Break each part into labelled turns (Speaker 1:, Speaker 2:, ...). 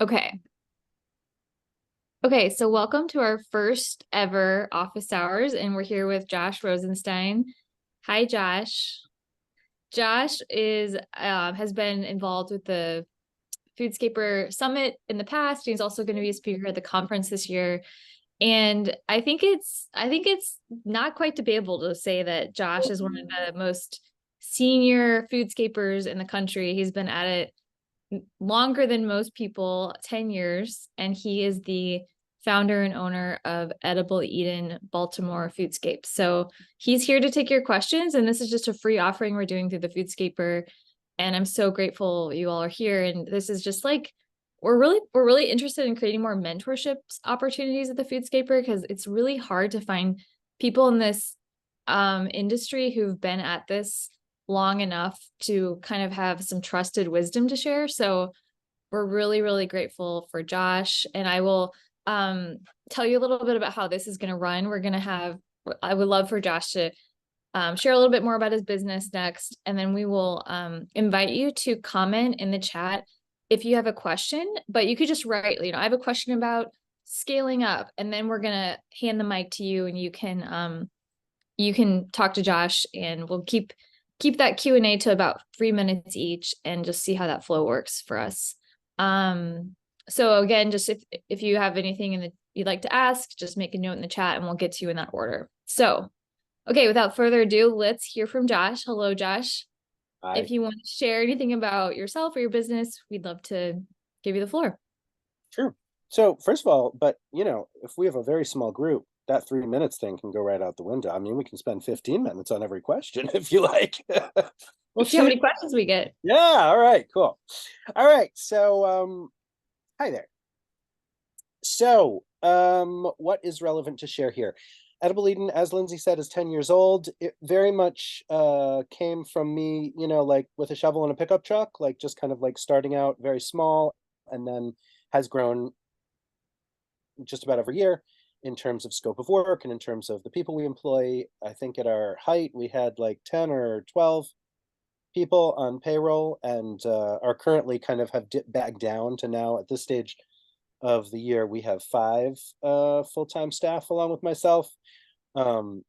Speaker 1: Okay. Okay, so welcome to our first ever office hours, and we're here with Josh Rosenstien. Hi, Josh. Josh is has been involved with the Foodscaper Summit in the past. He's also going to be a speaker at the conference this year. And I think it's not quite debatable to say that Josh is one of the most senior foodscapers in the country. He's been at it longer than most people, 10 years, and he is the founder and owner of Edible Eden Baltimore Foodscapes. So he's here to take your questions, and this is just a free offering we're doing through the Foodscaper. And I'm so grateful you all are here. And this is just like we're really interested in creating more mentorship opportunities at the Foodscaper because it's really hard to find people in this industry who've been at this long enough to kind of have some trusted wisdom to share. So we're really, really grateful for Josh. And I will tell you a little bit about how this is going to run. I would love for Josh to share a little bit more about his business next. And then we will invite you to comment in the chat if you have a question, but you could just write, I have a question about scaling up, and then we're going to hand the mic to you and you can talk to Josh, and we'll keep that Q&A to about 3 minutes each and just see how that flow works for us. So again, just if you have anything you'd like to ask, just make a note in the chat and we'll get to you in that order. So, okay, without further ado, let's hear from Josh. Hello, Josh.
Speaker 2: Hi.
Speaker 1: If you want to share anything about yourself or your business, we'd love to give you the floor.
Speaker 2: Sure. So first of all, if we have a very small group, that 3 minutes thing can go right out the window. I mean, we can spend 15 minutes on every question if you like.
Speaker 1: We'll see how many questions we get.
Speaker 2: Yeah, all right, cool. All right. So hi there. So what is relevant to share here? Edible Eden, as Lindsay said, is 10 years old. It very much came from me, like with a shovel and a pickup truck, like just kind of like starting out very small, and then has grown just about every year in terms of scope of work and in terms of the people we employ. I think at our height, we had like 10 or 12 people on payroll, and are currently kind of have dipped back down to now at this stage of the year, we have five full-time staff along with myself. Um,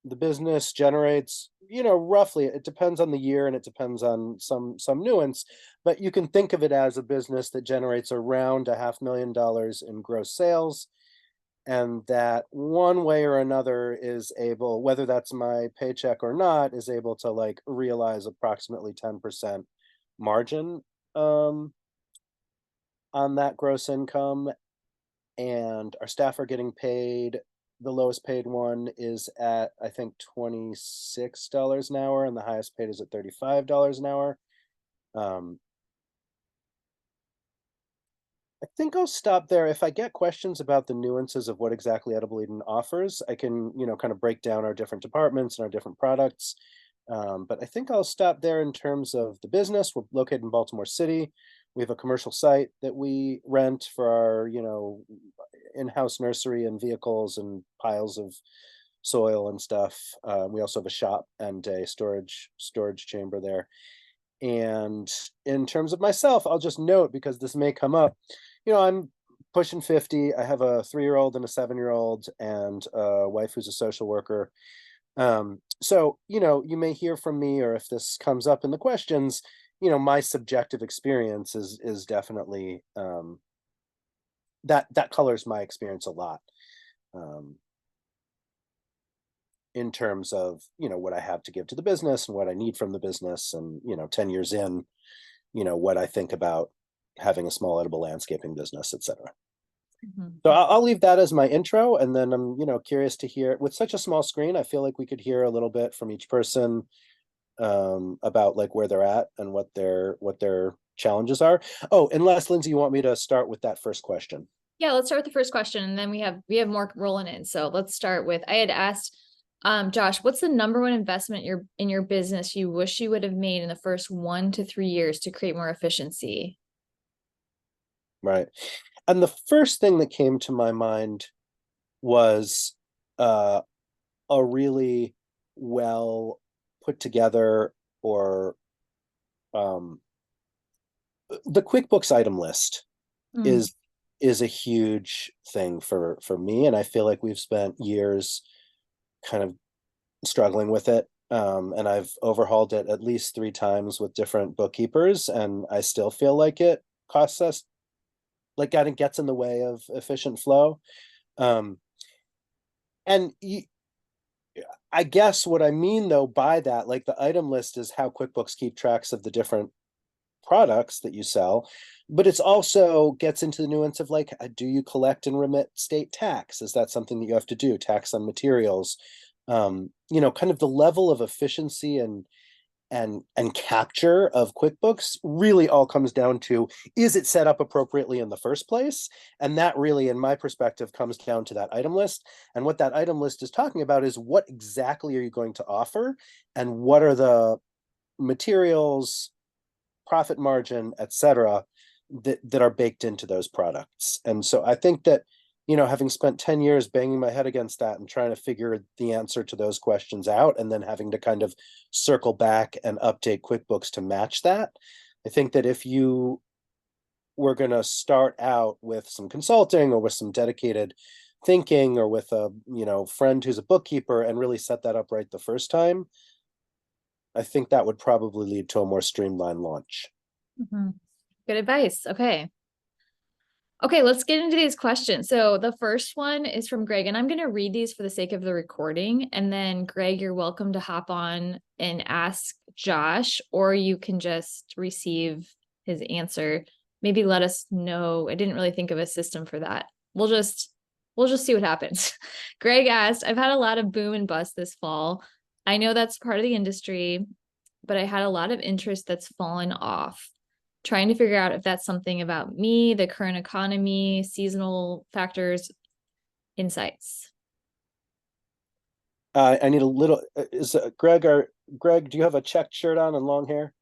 Speaker 2: the business generates, roughly, it depends on the year and it depends on some nuance, but you can think of it as a business that generates around $500,000 in gross sales, and that one way or another is able, whether that's my paycheck or not, is able to like realize approximately 10% margin on that gross income. And our staff are getting paid. The lowest paid one is at, I think, $26 an hour, and the highest paid is at $35 an hour. I think I'll stop there. If I get questions about the nuances of what exactly Edible Eden offers, I can, kind of break down our different departments and our different products. But I think I'll stop there in terms of the business. We're located in Baltimore City. We have a commercial site that we rent for our, in-house nursery and vehicles and piles of soil and stuff. We also have a shop and a storage chamber there. And in terms of myself, I'll just note, because this may come up, I'm pushing 50. I have a 3-year-old and a 7-year-old and a wife who's a social worker. So, you may hear from me, or if this comes up in the questions, my subjective experience is definitely that colors my experience a lot. In terms of, what I have to give to the business and what I need from the business, and 10 years in, what I think about having a small edible landscaping business, etc. So I'll leave that as my intro, and then I'm curious to hear, with such a small screen, I feel like we could hear a little bit from each person about like where they're at and what their challenges are. Oh, unless Lindsay, you want me to start with that first question?
Speaker 1: Yeah, let's start with the first question, and then we have more rolling in. So let's start with, I had asked Josh, what's the number one investment in your business you wish you would have made in the first 1 to 3 years to create more efficiency?
Speaker 2: Right. And the first thing that came to my mind was a really well put together, or the QuickBooks item list.
Speaker 1: Mm.
Speaker 2: is is a huge thing for me, and I feel like we've spent years kind of struggling with it. And I've overhauled it at least 3 times with different bookkeepers, and I still feel like it costs us, like, kind of gets in the way of efficient flow. Um, and I guess what I mean though by that, like the item list is how QuickBooks keep tracks of the different products that you sell, but it's also gets into the nuance of like, do you collect and remit state tax? Is that something that you have to do? Tax on materials, kind of the level of efficiency and capture of QuickBooks really all comes down to, is it set up appropriately in the first place? And that really, in my perspective, comes down to that item list. And what that item list is talking about is what exactly are you going to offer, and what are the materials, profit margin, etc., that are baked into those products. And so I think that, having spent 10 years banging my head against that and trying to figure the answer to those questions out, and then having to kind of circle back and update QuickBooks to match that, I think that if you were going to start out with some consulting or with some dedicated thinking, or with a friend who's a bookkeeper, and really set that up right the first time, I think that would probably lead to a more streamlined launch.
Speaker 1: Mhm. Good advice. Okay. Okay, let's get into these questions. So the first one is from Greg, and I'm going to read these for the sake of the recording. And then, Greg, you're welcome to hop on and ask Josh, or you can just receive his answer. Maybe let us know. I didn't really think of a system for that. We'll just see what happens. Greg asked, I've had a lot of boom and bust this fall. I know that's part of the industry, but I had a lot of interest that's fallen off. Trying to figure out if that's something about me, the current economy, seasonal factors, insights.
Speaker 2: I need a little. Is Greg? Greg, do you have a checked shirt on and long hair?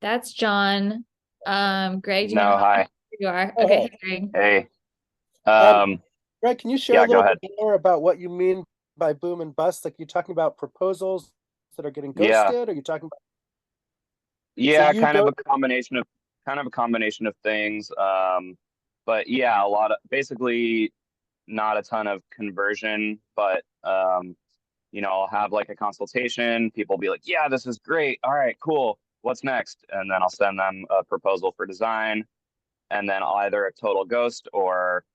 Speaker 1: That's John. Greg, do you want
Speaker 3: No,
Speaker 1: to?
Speaker 3: hi.
Speaker 1: You are
Speaker 2: Oh,
Speaker 1: okay.
Speaker 2: hey.
Speaker 1: Hey, Greg.
Speaker 3: Hey.
Speaker 2: Um,
Speaker 3: Um,
Speaker 2: Greg, can you share a
Speaker 3: yeah, go
Speaker 2: little bit
Speaker 3: ahead.
Speaker 2: more about what you mean by boom and bust? Like, you talking about proposals that are getting
Speaker 3: Yeah.
Speaker 2: ghosted? Are you talking about? So
Speaker 3: Yeah,
Speaker 2: you go.
Speaker 3: kind of a combination of things. But yeah, a lot of basically not a ton of conversion, but I'll have like a consultation, people be like, "Yeah, this is great. All right, cool. What's next?" And then I'll send them a proposal for design, and then I'll either a total ghost or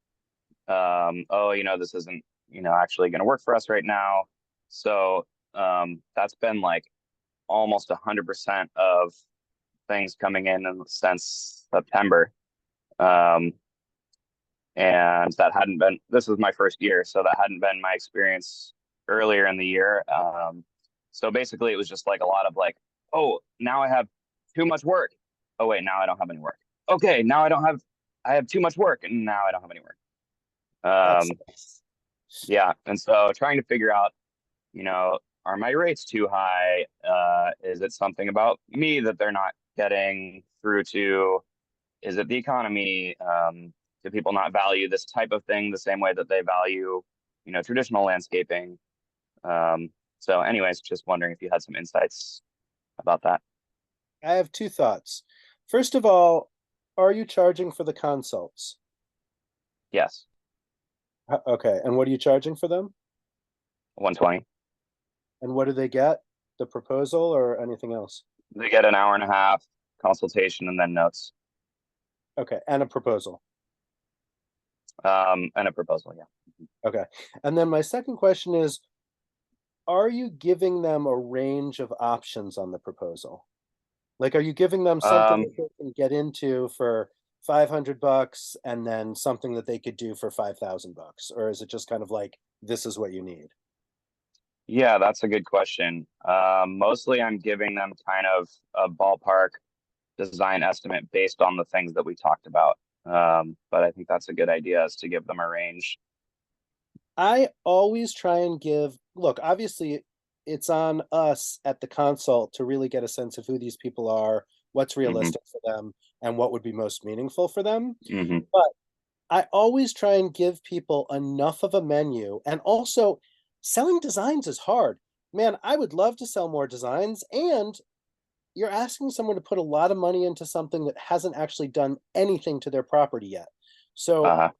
Speaker 3: oh, this isn't, actually going to work for us right now. So that's been like almost 100% of things coming in since September. Um, and that hadn't been, this was my first year, so that hadn't been my experience earlier in the year. So basically, it was just like a lot of like, oh, now I have too much work. Oh, wait, now I don't have any work. Okay, now I have too much work, and now I don't have any work.
Speaker 2: That's
Speaker 3: Um, yeah. And so trying to figure out, are my rates too high? Is it something about me that they're not getting through to? Is it the economy? Do people not value this type of thing the same way that they value, traditional landscaping? So anyways, just wondering if you had some insights about that.
Speaker 2: I have two thoughts. First of all, are you charging for the consults?
Speaker 3: Yes,
Speaker 2: Okay, and what are you charging for them?
Speaker 3: 120.
Speaker 2: And what do they get? The proposal or anything else?
Speaker 3: They get an hour and a half consultation and then notes.
Speaker 2: Okay, and a proposal.
Speaker 3: And a proposal, yeah.
Speaker 2: Okay. And then my second question is, are you giving them a range of options on the proposal? Like, are you giving them something
Speaker 3: Um,
Speaker 2: that they can get into for $500 and then something that they could do for $5,000? Or is it just kind of like, this is what you need?
Speaker 3: yeah, that's a good question. Mostly I'm giving them kind of a ballpark design estimate based on the things that we talked about. But I think that's a good idea, is to give them a range.
Speaker 2: I always try and look, obviously it's on us at the consult to really get a sense of who these people are, what's
Speaker 3: Hmm.
Speaker 2: realistic for them, and what would be most meaningful for them.
Speaker 3: Hmm.
Speaker 2: But I always try and give people enough of a menu. And also, selling designs is hard. Man, I would love to sell more designs. And you're asking someone to put a lot of money into something that hasn't actually done anything to their property yet. So
Speaker 3: Uh-huh.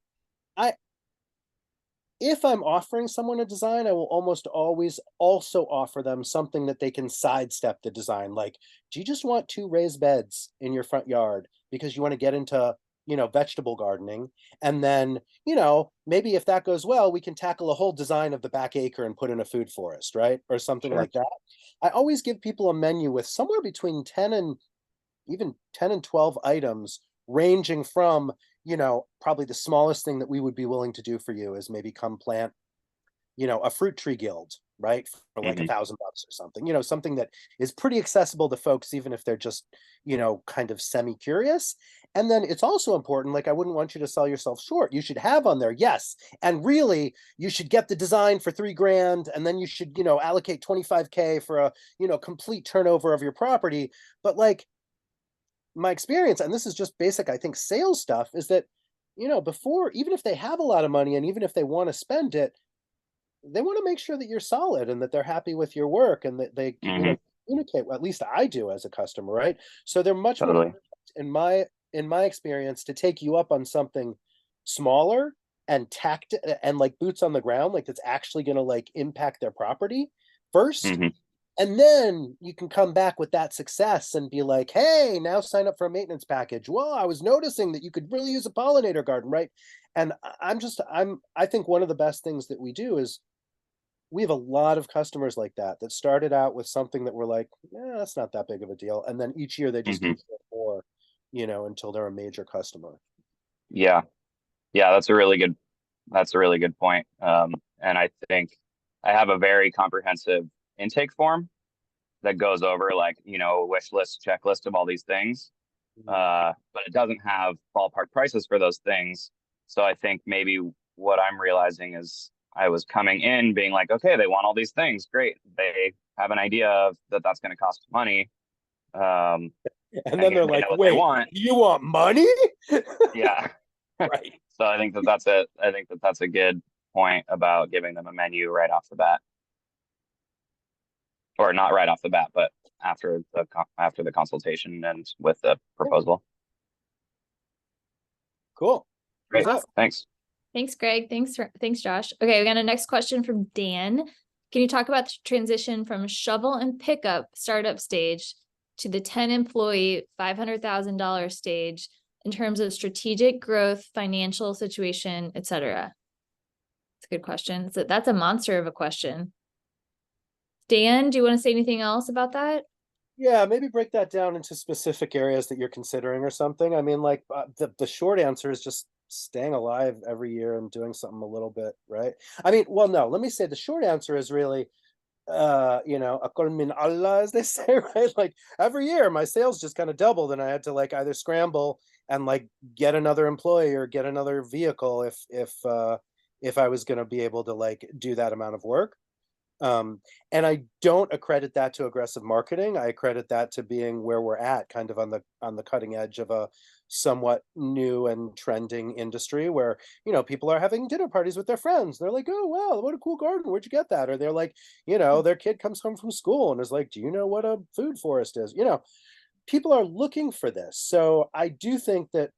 Speaker 2: if I'm offering someone a design, I will almost always also offer them something that they can sidestep the design. Like, do you just want 2 raised beds in your front yard because you want to get into, vegetable gardening? And then, maybe if that goes well, we can tackle a whole design of the back acre and put in a food forest, right? Or something
Speaker 3: Sure.
Speaker 2: like that. I always give people a menu with somewhere between 10 and even 10 and 12 items, ranging from, probably the smallest thing that we would be willing to do for you is maybe come plant, a fruit tree guild, right? For like
Speaker 3: Hmm.
Speaker 2: $1,000 or something, something that is pretty accessible to folks, even if they're just, kind of semi-curious. And then it's also important, like, I wouldn't want you to sell yourself short. You should have on there, yes. And really, you should get the design for $3,000, and then you should, allocate 25K for a, complete turnover of your property. But like, my experience, and this is just basic, I think, sales stuff, is that, before, even if they have a lot of money and even if they want to spend it, they want to make sure that you're solid and that they're happy with your work and that they,
Speaker 3: Hmm.
Speaker 2: communicate. Well, at least I do as a customer, right? So they're much more,
Speaker 3: Totally.
Speaker 2: in my experience, to take you up on something smaller and and like boots on the ground, like that's actually going to like impact their property first,
Speaker 3: Hmm.
Speaker 2: and then you can come back with that success and be like, hey, now sign up for a maintenance package. Well, I was noticing that you could really use a pollinator garden, right? And I think one of the best things that we do is we have a lot of customers like that started out with something that we're like, yeah, that's not that big of a deal. And then each year they just
Speaker 3: Hmm.
Speaker 2: keep doing more, until they're a major customer.
Speaker 3: Yeah. Yeah, that's a really good point. And I think I have a very comprehensive intake form that goes over like, a wish list, checklist of all these things.
Speaker 2: Mhm.
Speaker 3: But it doesn't have ballpark prices for those things. So I think maybe what I'm realizing is I was coming in being like, okay, they want all these things. Great. They have an idea of that that's going to cost money. Um,
Speaker 2: And
Speaker 3: and
Speaker 2: then they're
Speaker 3: they
Speaker 2: like,
Speaker 3: know what they
Speaker 2: wait,
Speaker 3: want.
Speaker 2: you want money?
Speaker 3: Yeah.
Speaker 2: Right.
Speaker 3: So I think that that's it. I think that that's a good point about giving them a menu right off the bat, or not right off the bat, but after the consultation and with the
Speaker 2: Yeah,
Speaker 3: proposal.
Speaker 2: cool. Who's
Speaker 3: Great.
Speaker 2: up?
Speaker 1: Awesome.
Speaker 3: Thanks.
Speaker 1: Thanks, Greg. Thanks, Josh. Okay, we got a next question from Dan. Can you talk about the transition from shovel and pickup startup stage to the 10-employee, $500,000 stage in terms of strategic growth, financial situation, etc.? It's a good question. So that's a monster of a question. Dan, do you want to say anything else about that?
Speaker 2: Yeah, maybe break that down into specific areas that you're considering or something. I mean, like, the short answer is just staying alive every year and doing something a little bit, right? I mean, well, no, let me say the short answer is really, akol min Allah, as they say, right? Like, every year my sales just kind of doubled and I had to like either scramble and like get another employee or get another vehicle if I was going to be able to like do that amount of work. And I don't accredit that to aggressive marketing. I accredit that to being where we're at, kind of on the cutting edge of a somewhat new and trending industry where, people are having dinner parties with their friends. They're like, "Oh, wow, what a cool garden. Where'd you get that?" Or they're like, their kid comes home from school and is like, "Do you know what a food forest is?" People are looking for this. So I do think that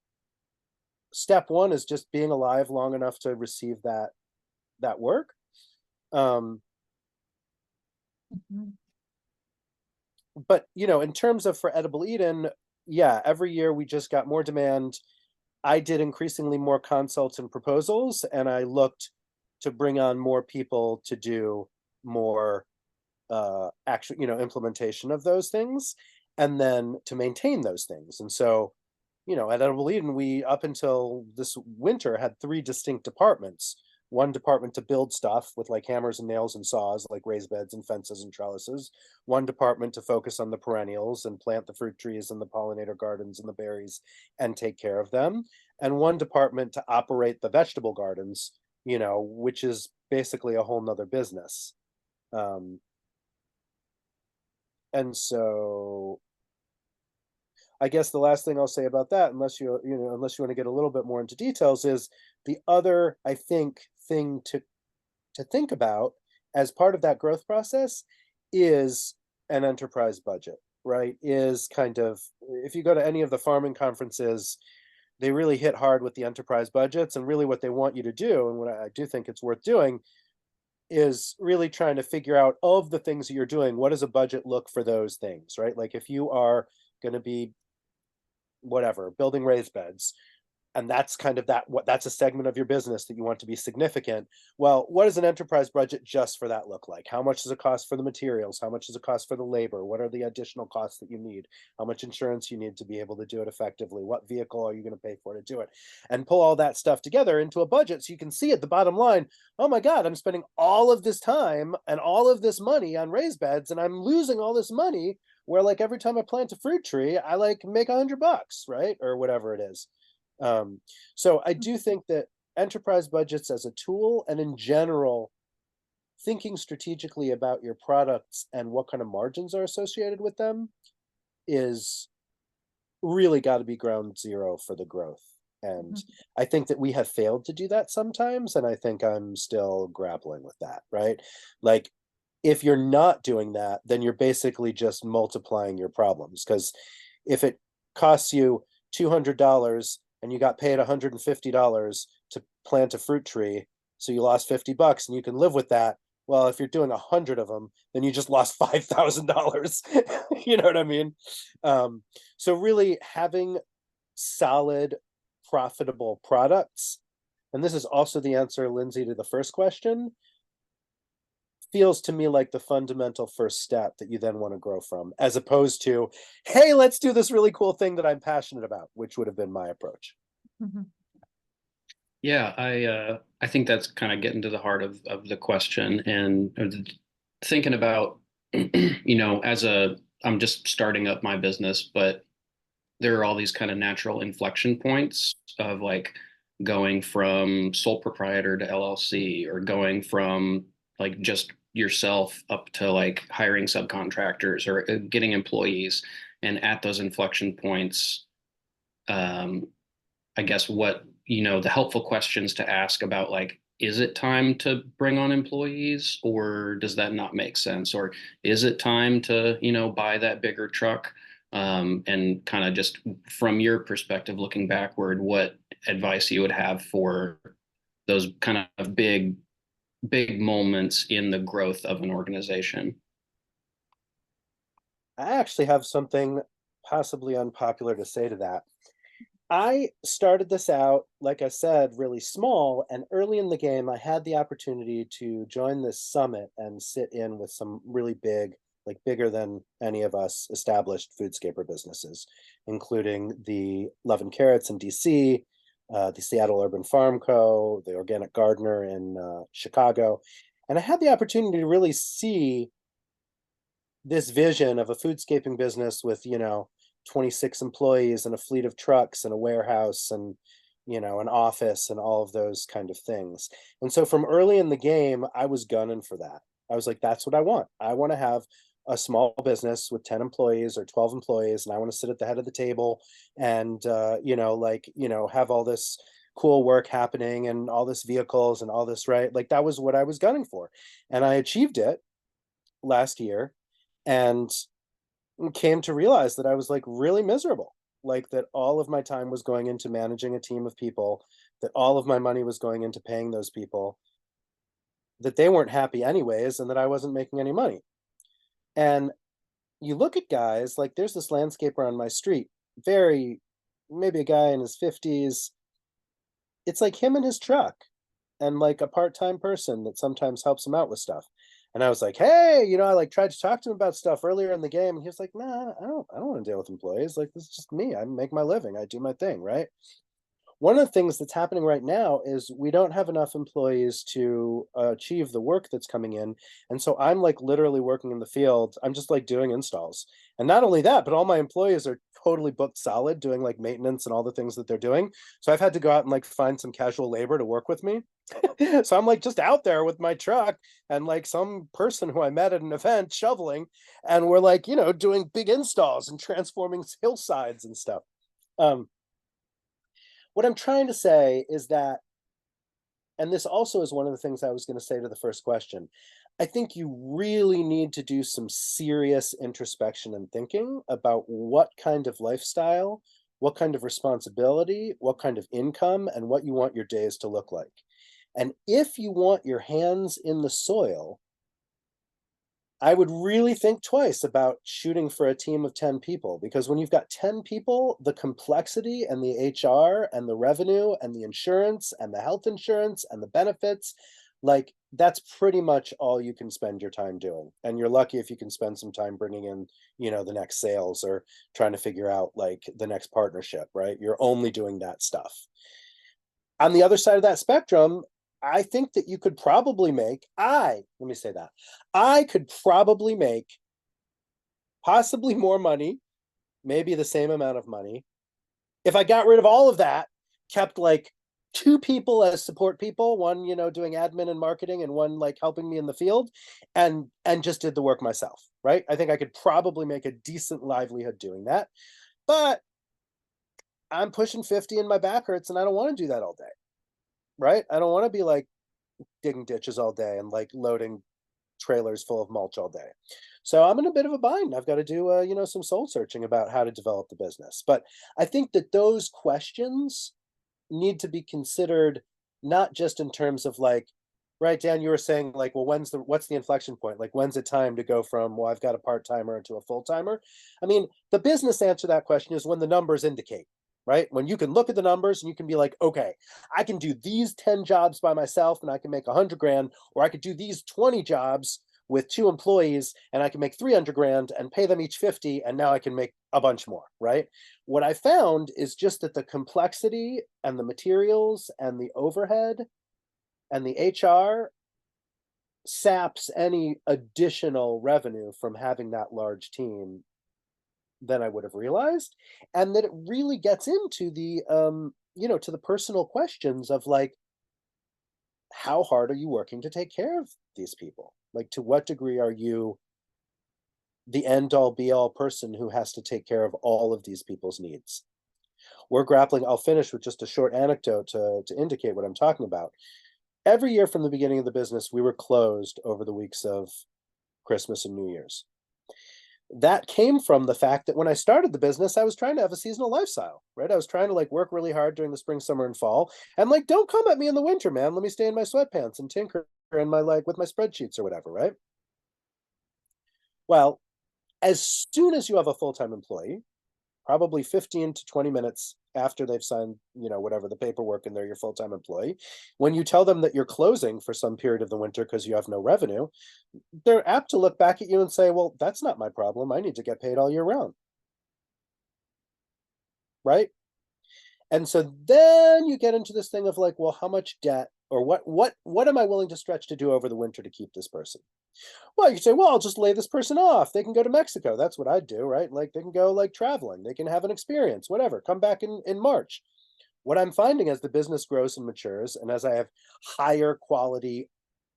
Speaker 2: step one is just being alive long enough to receive that work. Um,
Speaker 1: Mhm.
Speaker 2: but in terms of for Edible Eden, yeah, every year we just got more demand. I did increasingly more consults and proposals, and I looked to bring on more people to do more actual, implementation of those things, and then to maintain those things. And so, at Edible Eden, we up until this winter had 3 distinct departments. One department to build stuff with like hammers and nails and saws, like raised beds and fences and trellises. One department to focus on the perennials and plant the fruit trees and the pollinator gardens and the berries and take care of them. And one department to operate the vegetable gardens, which is basically a whole nother business. Um, and so I guess the last thing I'll say about that, unless you want to get a little bit more into details, is the other, I think, thing to think about as part of that growth process is an enterprise budget, right, is kind of, if you go to any of the farming conferences, they really hit hard with the enterprise budgets, and really what they want you to do, and what I do think it's worth doing, is really trying to figure out, of the things that you're doing, what does a budget look for those things, right? Like if you are going to be whatever, building raised beds, and that's kind of that's a segment of your business that you want to be significant. Well, what does an enterprise budget just for that look like? How much does it cost for the materials? How much does it cost for the labor? What are the additional costs that you need? How much insurance you need to be able to do it effectively? What vehicle are you going to pay for to do it? And pull all that stuff together into a budget so you can see at the bottom line, oh my God, I'm spending all of this time and all of this money on raised beds, and I'm losing all this money, where like every time I plant a fruit tree, I like make $100, right? Or whatever it is. So I do think that enterprise budgets as a tool, and in general, thinking strategically about your products and what kind of margins are associated with them, is really got to be ground zero for the growth. And I think that we have failed to do that sometimes, and I think I'm still grappling with that, right? Like, if you're not doing that, then you're basically just multiplying your problems. Because if it costs you $200 and you got paid $150 to plant a fruit tree, so you lost $50 and you can live with that. Well, if you're doing 100 of them, then you just lost $5,000. You know what I mean? So really having solid, profitable products, and this is also the answer, Lindsay, to the first question, feels to me like the fundamental first step that you then want to grow from, as opposed to, hey, let's do this really cool thing that I'm passionate about, which would have been my approach.
Speaker 4: Yeah, I think that's kind of getting to the heart of the question, and thinking about, I'm just starting up my business, but there are all these kind of natural inflection points of like going from sole proprietor to LLC, or going from like just yourself up to like hiring subcontractors or getting employees. And at those inflection points, I guess the helpful questions to ask about, like, is it time to bring on employees, or does that not make sense? Or is it time to, buy that bigger truck? And kind of just from your perspective, looking backward, what advice you would have for those kind of big moments in the growth of an organization?
Speaker 2: I actually have something possibly unpopular to say to that. I started this out, like I said, really small, and early in the game, I had the opportunity to join this summit and sit in with some really big, like bigger than any of us established foodscaper businesses, including the Love and Carrots in DC, the Seattle Urban Farm Co., the Organic Gardener in Chicago. And I had the opportunity to really see this vision of a foodscaping business with, 26 employees and a fleet of trucks and a warehouse and, an office and all of those kind of things. And so from early in the game, I was gunning for that. I was like, that's what I want. I want to have a small business with 10 employees or 12 employees, and I want to sit at the head of the table and, have all this cool work happening and all this vehicles and all this, right? Like that was what I was gunning for. And I achieved it last year, and came to realize that I was like really miserable, like that all of my time was going into managing a team of people, that all of my money was going into paying those people, that they weren't happy anyways, and that I wasn't making any money. And you look at guys like, there's this landscaper on my street, maybe a guy in his 50s. It's like him and his truck and like a part-time person that sometimes helps him out with stuff. And I was like, hey, I like tried to talk to him about stuff earlier in the game, and he was like, nah, I don't want to deal with employees. Like, this is just me. I make my living. I do my thing, right? One of the things that's happening right now is we don't have enough employees to achieve the work that's coming in. And so I'm like literally working in the field. I'm just like doing installs. And not only that, but all my employees are totally booked solid doing like maintenance and all the things that they're doing. So I've had to go out and like find some casual labor to work with me. So I'm like just out there with my truck and like some person who I met at an event shoveling. And we're like, doing big installs and transforming hillsides and stuff. What I'm trying to say is that and this also is one of the things I was going to say to the first question, I think you really need to do some serious introspection and thinking about what kind of lifestyle, what kind of responsibility, what kind of income, and what you want your days to look like. And if you want your hands in the soil, I would really think twice about shooting for a team of 10 people, because when you've got 10 people, the complexity and the HR and the revenue and the insurance and the health insurance and the benefits, like that's pretty much all you can spend your time doing. And you're lucky if you can spend some time bringing in, the next sales or trying to figure out like the next partnership, right? You're only doing that stuff. On the other side of that spectrum, I think that you could probably let me say that, I could probably make possibly more money, maybe the same amount of money, if I got rid of all of that, kept like 2 people as support people, one, doing admin and marketing, and one like helping me in the field, and just did the work myself, right? I think I could probably make a decent livelihood doing that. But I'm pushing 50 and my back hurts, and I don't want to do that all day. Right? I don't want to be like digging ditches all day and like loading trailers full of mulch all day. So I'm in a bit of a bind. I've got to do, some soul searching about how to develop the business. But I think that those questions need to be considered not just in terms of like, right, Dan, you were saying like, well, what's the inflection point? Like, when's it time to go from, well, I've got a part-timer to a full-timer? I mean, the business answer to that question is when the numbers indicate. Right? When you can look at the numbers and you can be like, okay, I can do these 10 jobs by myself and I can make 100 grand, or I could do these 20 jobs with 2 employees and I can make 300 grand and pay them each 50. And now I can make a bunch more, right? What I found is just that the complexity and the materials and the overhead and the HR saps any additional revenue from having that large team than I would have realized, and that it really gets into the to the personal questions of like, how hard are you working to take care of these people? Like, to what degree are you the end all be all person who has to take care of all of these people's needs? We're grappling. I'll finish with just a short anecdote to indicate what I'm talking about. Every year from the beginning of the business, we were closed over the weeks of Christmas and New Year's. That came from the fact that when I started the business, I was trying to have a seasonal lifestyle, right? I was trying to like work really hard during the spring, summer, and fall. And like, don't come at me in the winter, man. Let me stay in my sweatpants and tinker in my like with my spreadsheets or whatever, right? Well, as soon as you have a full-time employee, probably 15 to 20 minutes after they've signed, whatever the paperwork and they're your full-time employee, when you tell them that you're closing for some period of the winter because you have no revenue, they're apt to look back at you and say, well, that's not my problem. I need to get paid all year round. Right? And so then you get into this thing of like, well, how much debt or what am I willing to stretch to do over the winter to keep this person? Well, you can say, well, I'll just lay this person off. They can go to Mexico. That's what I'd do, right? Like they can go like traveling. They can have an experience, whatever. Come back in March. What I'm finding as the business grows and matures, and as I have higher quality,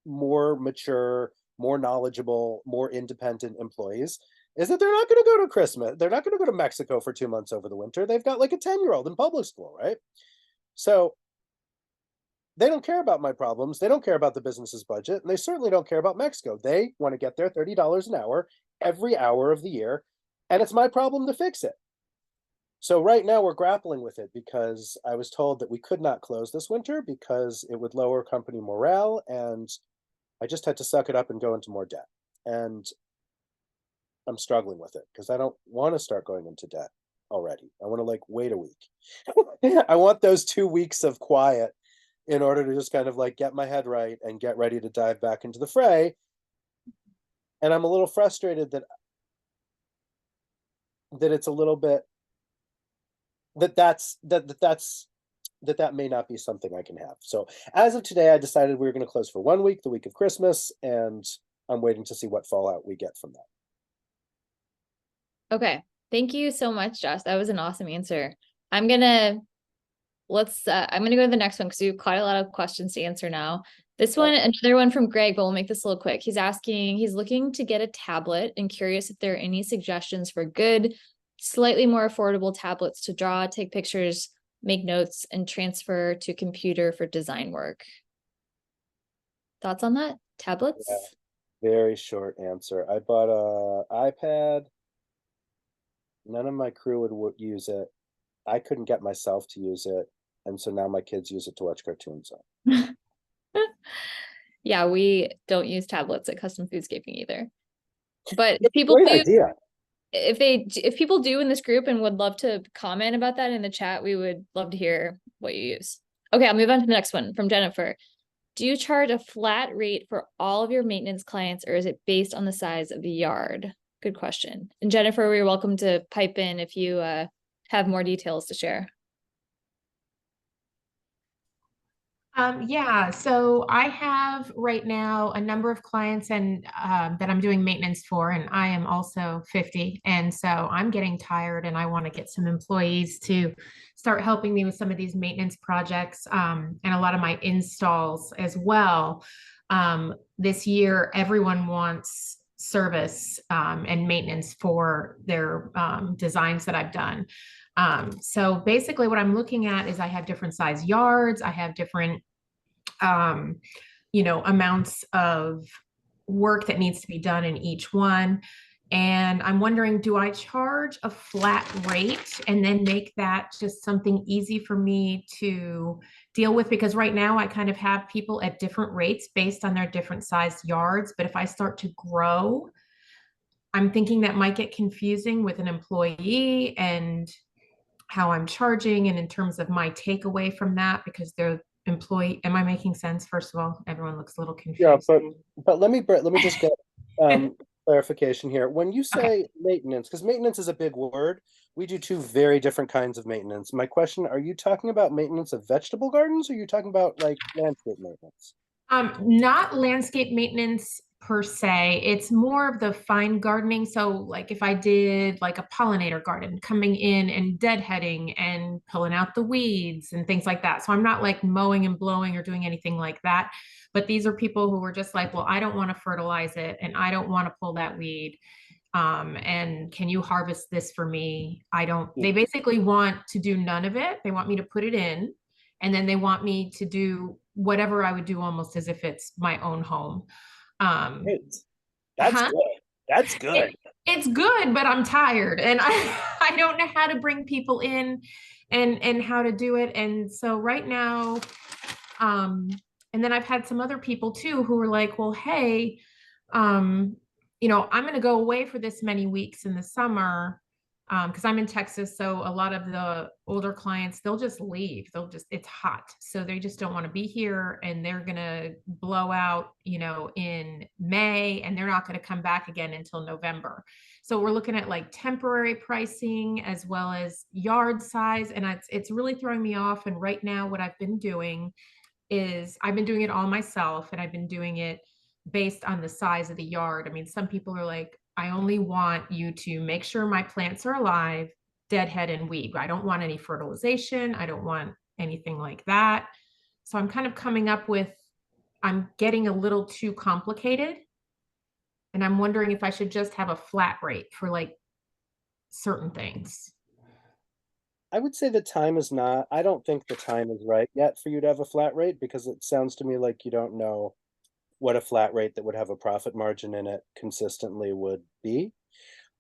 Speaker 2: more mature, more knowledgeable, more independent employees, is that they're not going to go to Christmas. They're not going to go to Mexico for 2 months over the winter. They've got like a 10-year-old in public school, right? So they don't care about my problems. They don't care about the business's budget. And they certainly don't care about Mexico. They want to get their $30 an hour every hour of the year. And it's my problem to fix it. So right now we're grappling with it because I was told that we could not close this winter because it would lower company morale. And I just had to suck it up and go into more debt. And I'm struggling with it because I don't want to start going into debt already. I want to like wait a week. I want those 2 weeks of quiet in order to just kind of like get my head right and get ready to dive back into the fray. And I'm a little frustrated that it's a little bit that may not be something I can have. So as of today, I decided we were going to close for 1 week, the week of Christmas, and I'm waiting to see what fallout we get from that.
Speaker 1: Okay. Thank you so much, Josh. That was an awesome answer. I'm gonna go to the next one because we've quite a lot of questions to answer now. This one, another one from Greg, but we'll make this a little quick. He's looking to get a tablet and curious if there are any suggestions for good, slightly more affordable tablets to draw, take pictures, make notes, and transfer to computer for design work. Thoughts on that? Tablets?
Speaker 2: Yeah. Very short answer. I bought a iPad. None of my crew would use it. I couldn't get myself to use it, and so now my kids use it to watch cartoons on.
Speaker 1: Yeah, we don't use tablets at Custom Foodscaping either. But if people
Speaker 2: Great
Speaker 1: do,
Speaker 2: idea.
Speaker 1: if people do in this group and would love to comment about that in the chat, we would love to hear what you use. Okay, I'll move on to the next one from Jennifer. Do you charge a flat rate for all of your maintenance clients, or is it based on the size of the yard? Good question. And Jennifer, you're welcome to pipe in if you have more details to share.
Speaker 5: Yeah, so I have right now a number of clients and that I'm doing maintenance for, and I am also 50. And so I'm getting tired and I want to get some employees to start helping me with some of these maintenance projects and a lot of my installs as well. This year, everyone wants service and maintenance for their designs that I've done. So basically what I'm looking at is I have different size yards, I have different amounts of work that needs to be done in each one. And I'm wondering, do I charge a flat rate and then make that just something easy for me to deal with? Because right now I kind of have people at different rates based on their different size yards. But if I start to grow, I'm thinking that might get confusing with an employee and how I'm charging and in terms of my takeaway from that, because they're employee. Am I making sense? First of all, everyone looks a little
Speaker 2: Yeah,
Speaker 5: confused.
Speaker 2: but let me just get clarification here. When you
Speaker 5: Okay.
Speaker 2: say maintenance, because maintenance is a big word, we do two very different kinds of maintenance. My question, are you talking about maintenance of vegetable gardens, or are you talking about like landscape maintenance?
Speaker 5: Not landscape maintenance per se. It's more of the fine gardening. So like if I did like a pollinator garden, coming in and deadheading and pulling out the weeds and things like that. So I'm not like mowing and blowing or doing anything like that. But these are people who were just like, well, I don't want to fertilize it and I don't want to pull that weed. And can you harvest this for me? They basically want to do none of it. They want me to put it in, and then they want me to do whatever I would do almost as if it's my own home.
Speaker 2: Great. That's
Speaker 5: Huh?
Speaker 2: good. That's good.
Speaker 5: It's good, but I'm tired and I don't know how to bring people in and how to do it. And so right now, um, and then I've had some other people too who were like, well, hey, um, I'm going to go away for this many weeks in the summer because I'm in Texas. So a lot of the older clients, they'll just leave. It's hot. So they just don't want to be here and they're going to blow out, in May, and they're not going to come back again until November. So we're looking at like temporary pricing as well as yard size. And it's really throwing me off. And right now, what I've been doing is I've been doing it all myself, and I've been doing it based on the size of the yard. I mean, some people are like, I only want you to make sure my plants are alive, deadhead and weed. I don't want any fertilization. I don't want anything like that. So I'm kind of coming up with, I'm getting a little too complicated. And I'm wondering if I should just have a flat rate for like certain things.
Speaker 2: I would say the time is not, I don't think the time is right yet for you to have a flat rate, because it sounds to me like you don't know what a flat rate that would have a profit margin in it consistently would be.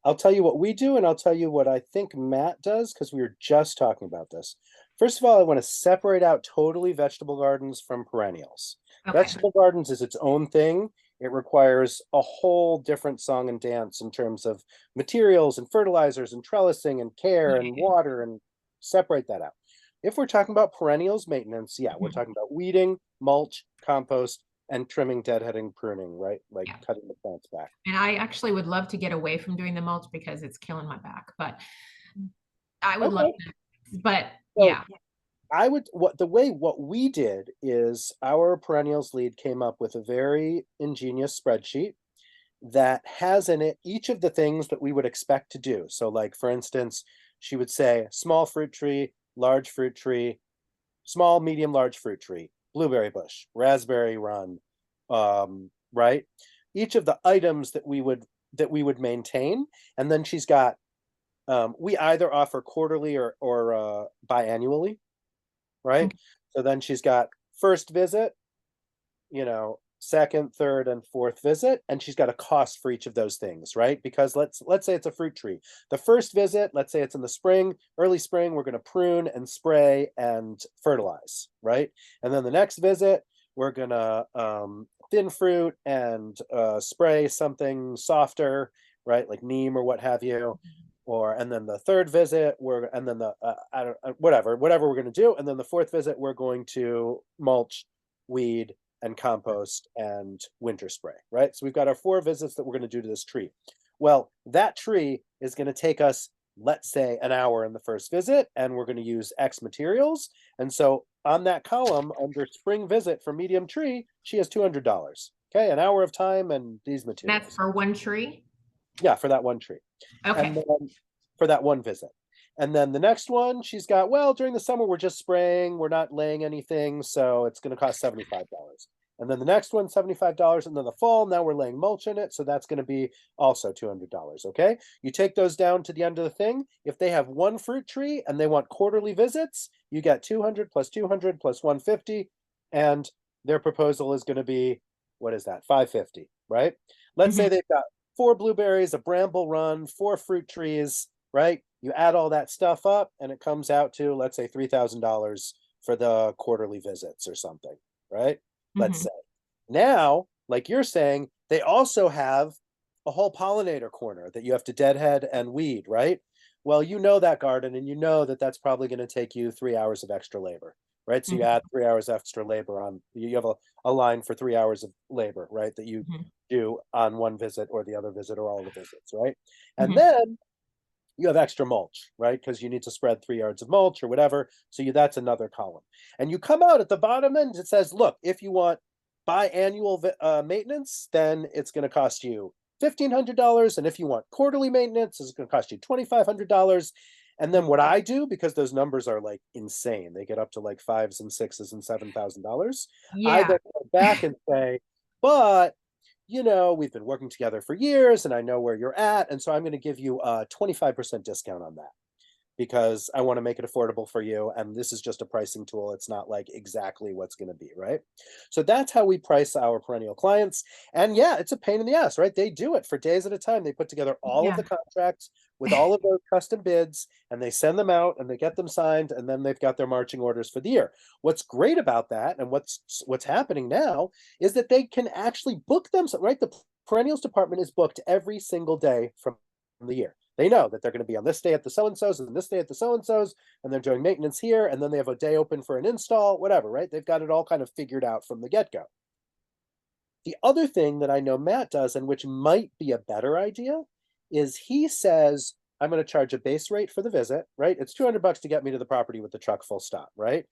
Speaker 2: I'll tell you what we do, and I'll tell you what I think Matt does, because we were just talking about this. First of all, I want to separate out totally vegetable gardens from perennials.
Speaker 5: Okay.
Speaker 2: Vegetable gardens is its own thing. It requires a whole different song and dance in terms of materials and fertilizers and trellising and care and water, and separate that out. If we're talking about perennials maintenance, yeah, we're talking about weeding, mulch, compost, and trimming, deadheading, pruning, right? Like cutting the plants back.
Speaker 5: And I actually would love to get away from doing the mulch because it's killing my back, but I would love to, but
Speaker 2: So,
Speaker 5: yeah.
Speaker 2: What we did is our perennials lead came up with a very ingenious spreadsheet that has in it each of the things that we would expect to do. So like, for instance, she would say small fruit tree, large fruit tree, small, medium, large fruit tree, blueberry bush, raspberry run, right? Each of the items that we would maintain. And then she's got, we either offer quarterly or biannually, right? So then she's got first visit, second, third, and fourth visit, and she's got a cost for each of those things, right? Because let's say it's a fruit tree. The first visit, let's say it's in the spring, early spring, we're going to prune and spray and fertilize, right? And then the next visit, we're going to thin fruit and spray something softer, right? Like neem or what have you. And then the third visit, whatever we're going to do. And then the fourth visit, we're going to mulch, weed, and compost and winter spray, right? So we've got our 4 visits that we're going to do to this tree. Well, that tree is going to take us, let's say, an hour in the first visit, and we're going to use X materials. And so on that column under spring visit for medium tree, she has $200. Okay, an hour of time and these materials.
Speaker 5: That's for one tree?
Speaker 2: Yeah, for that one tree.
Speaker 5: Okay.
Speaker 2: And then for that one visit. And then the next one, she's got, well, during the summer, we're just spraying, we're not laying anything, so it's going to cost $75. And then the next one, $75. And then the fall, now we're laying mulch in it, so that's going to be also $200. Okay, you take those down to the end of the thing. If they have one fruit tree and they want quarterly visits, you get 200 plus 200 plus 150, and their proposal is going to be, what is that, 550, right? Let's say they've got 4 blueberries, a bramble run, 4 fruit trees, right? You add all that stuff up and it comes out to, let's say, $3,000 for the quarterly visits or something, right? Let's say. Now, like you're saying, they also have a whole pollinator corner that you have to deadhead and weed, right? Well, you know that garden, and you know that that's probably going to take you 3 hours of extra labor, right? So you add 3 hours extra labor on, you have a line for 3 hours of labor, right? That you do on one visit or the other visit or all the visits, right? And then you have extra mulch, right? Because you need to spread 3 yards of mulch or whatever. So that's another column. And you come out at the bottom end, it says, look, if you want biannual maintenance, then it's going to cost you $1,500. And if you want quarterly maintenance, it's going to cost you $2,500. And then what I do, because those numbers are like insane, they get up to like 5s and 6s and $7,000. I then go back and say, but we've been working together for years and I know where you're at. And so I'm going to give you a 25% discount on that because I want to make it affordable for you. And this is just a pricing tool. It's not like exactly what's going to be, right? So that's how we price our perennial clients. And yeah, it's a pain in the ass, right? They do it for days at a time. They put together all of the contracts with all of those custom bids and they send them out and they get them signed and then they've got their marching orders for the year. What's great about that and what's happening now is that they can actually book them, right? The perennials department is booked every single day from the year. They know that they're going to be on this day at the so-and-so's and this day at the so-and-so's, and they're doing maintenance here, and then they have a day open for an install, whatever, right? They've got it all kind of figured out from the get-go. The other thing that I know Matt does, and which might be a better idea, is he says, I'm going to charge a base rate for the visit, right? It's $200 to get me to the property with the truck full stop, right?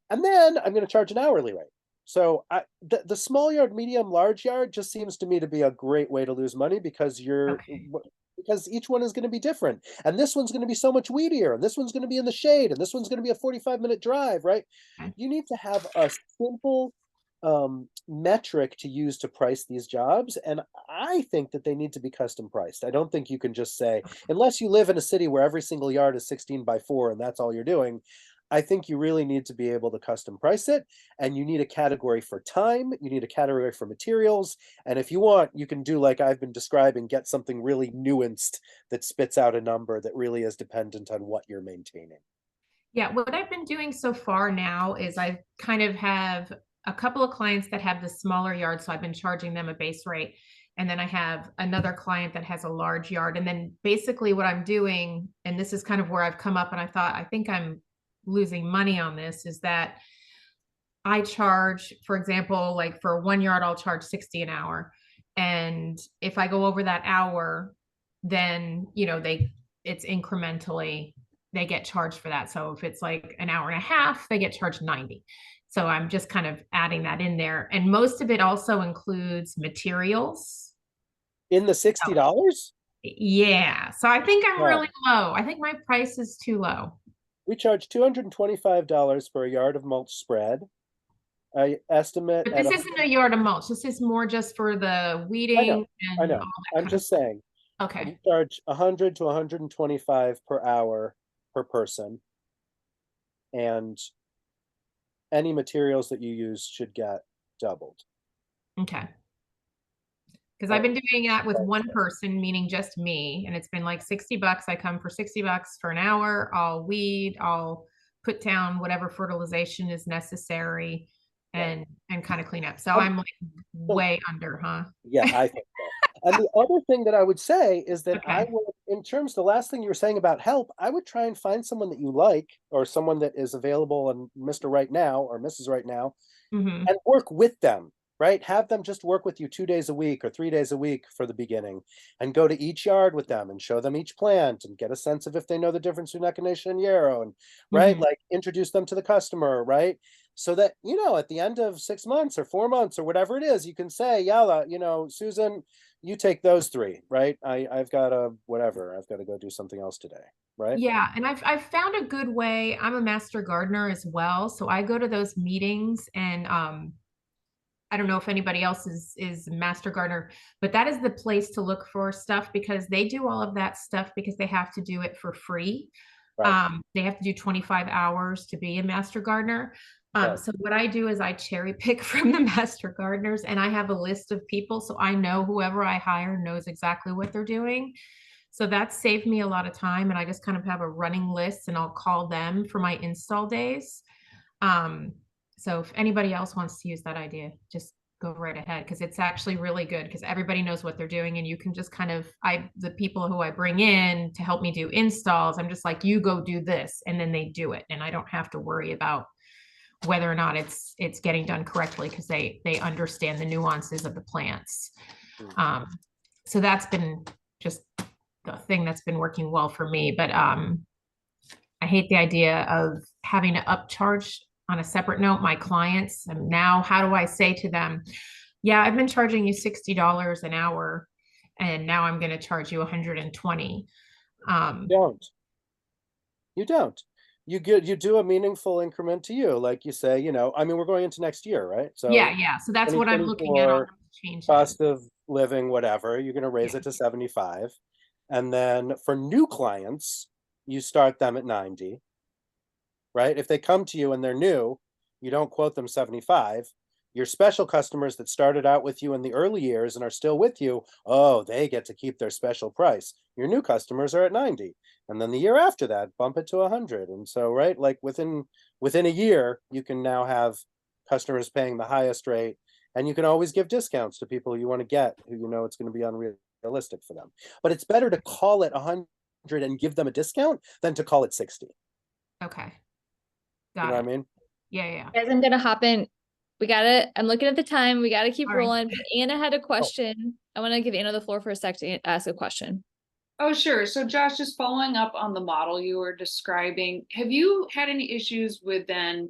Speaker 2: And then I'm going to charge an hourly rate. So the small yard, medium, large yard just seems to me to be a great way to lose money because because each one is going to be different. And this one's going to be so much weedier, and this one's going to be in the shade, and this one's going to be a 45-minute drive, right? You need to have a simple metric to use to price these jobs. And I think that they need to be custom priced. I don't think you can just say, unless you live in a city where every single yard is 16x4 and that's all you're doing, I think you really need to be able to custom price it, and you need a category for time, you need a category for materials, and if you want, you can do like I've been describing, get something really nuanced that spits out a number that really is dependent on what you're maintaining.
Speaker 5: Yeah, what I've been doing so far now is I kind of have a couple of clients that have the smaller yard, so I've been charging them a base rate. And then I have another client that has a large yard. And then basically what I'm doing, and this is kind of where I've come up and I thought, I think I'm losing money on this, is that I charge, for example, like for 1 yard, I'll charge 60 an hour. And if I go over that hour, then, it's incrementally, they get charged for that. So if it's like an hour and a half, they get charged 90. So I'm just kind of adding that in there. And most of it also includes materials.
Speaker 2: In the $60?
Speaker 5: Yeah. So I think I'm really low. I think my price is too low.
Speaker 2: We charge $225 for a yard of mulch spread. I estimate.
Speaker 5: But this isn't a yard of mulch. This is more just for the weeding.
Speaker 2: I know. I'm just saying.
Speaker 5: Okay.
Speaker 2: We charge 100 to 125 per hour per person, and any materials that you use should get doubled.
Speaker 5: Okay. Because I've been doing that with one person, meaning just me, and it's been like $60. I come for $60 for an hour. I'll weed, I'll put down whatever fertilization is necessary and kind of clean up. So I'm like way under, huh?
Speaker 2: Yeah, I think so. And the other thing that I would say is that I
Speaker 5: Okay.
Speaker 2: would, in terms, the last thing you were saying about help, I would try and find someone that you like, or someone that is available and Mr. Right Now or Mrs. Right Now,
Speaker 5: Mm-hmm.
Speaker 2: and work with them, right? Have them just work with you 2 days a week or 3 days a week for the beginning, and go to each yard with them and show them each plant and get a sense of if they know the difference between echinacea and yarrow, and right,
Speaker 5: Mm-hmm.
Speaker 2: like introduce them to the customer, right? So that, at the end of 6 months or 4 months or whatever it is, you can say, Yalla, Susan, you take those three, right? I've got I've got to go do something else today, right?
Speaker 5: Yeah, and I've found a good way. I'm a master gardener as well, so I go to those meetings, and I don't know if anybody else is master gardener, but that is the place to look for stuff, because they do all of that stuff because they have to do it for free.
Speaker 2: Right.
Speaker 5: They have to do 25 hours to be a master gardener.
Speaker 2: Right.
Speaker 5: So what I do is I cherry pick from the master gardeners, and I have a list of people, so I know whoever I hire knows exactly what they're doing. So that saved me a lot of time, and I just kind of have a running list, and I'll call them for my install days. Um, so if anybody else wants to use that idea, just go right ahead, because it's actually really good, because everybody knows what they're doing, and you can just kind of, the people who I bring in to help me do installs, I'm just like, you go do this, and then they do it, and I don't have to worry about whether or not it's getting done correctly, because they understand the nuances of the plants. So that's been just the thing that's been working well for me. But I hate the idea of having to upcharge on a separate note my clients. And now, how do I say to them, yeah, I've been charging you $60 an hour, and now I'm going to charge you 120.
Speaker 2: Don't. You don't. You do a meaningful increment to you, like you say, we're going into next year, right? So
Speaker 5: Yeah. So that's what I'm looking at on
Speaker 2: 2024
Speaker 5: the changes.
Speaker 2: cost of living, whatever, you're going to raise
Speaker 5: Yeah.
Speaker 2: it to 75. And then for new clients, you start them at 90, right? If they come to you and they're new, you don't quote them 75. Your special customers that started out with you in the early years and are still with you, oh, they get to keep their special price. Your new customers are at 90. And then the year after that, bump it to 100. And so, right, like within a year, you can now have customers paying the highest rate, and you can always give discounts to people you want to get who it's going to be unrealistic for them. But it's better to call it 100 and give them a discount than to call it 60.
Speaker 5: Okay.
Speaker 2: You
Speaker 5: Got
Speaker 2: know
Speaker 5: it.
Speaker 2: what I mean?
Speaker 5: Yeah.
Speaker 1: Guys, I'm gonna hop in. I'm looking at the time. We gotta keep
Speaker 5: All right.
Speaker 1: rolling. But Anna had a question. I want to give Anna the floor for a sec to ask a question.
Speaker 6: Oh, sure. So Josh, just following up on the model you were describing, have you had any issues with then,